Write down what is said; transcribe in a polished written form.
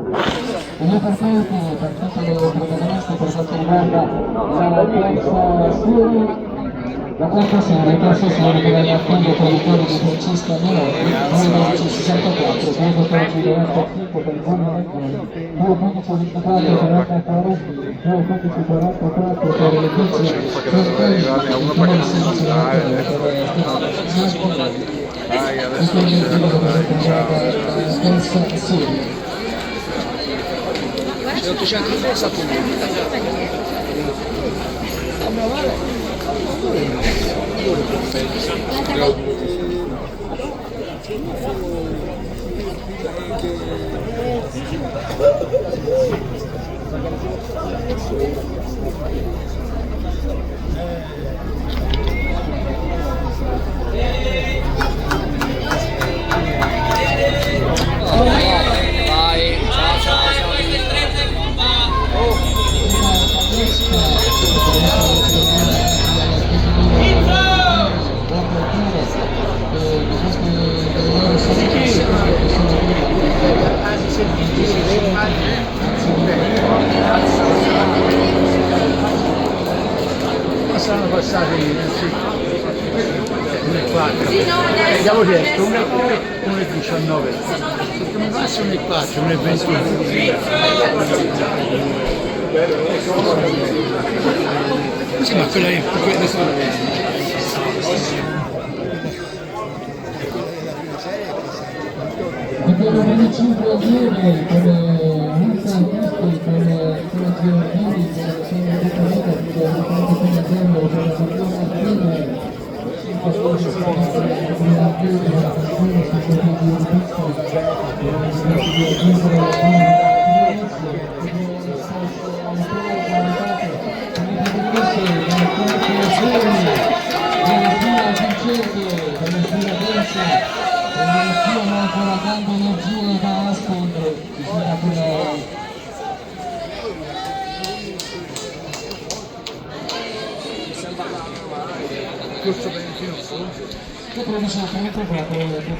Gli partiti per tutti i protagonisti per quanto riguarda la quarta serie che viene appunto per il gol di Francesca Melotti, 2:12:64, 2:14:95 per il gol del gol, 2:15:24 per l'altra Caro, 2:15:44 per l'Egizio, saranno passati 1:04, abbiamo detto 1:19, se mi passa 1:04, 1:21. Sì, ma quella è abbiamo 25 azioni come Luca Augusti, come Giordini, che sono decorate per il tempo per la cultura attiva, 5 non ha ancora tante energie da nascondere, bisogna pure corso per il fino. che produce la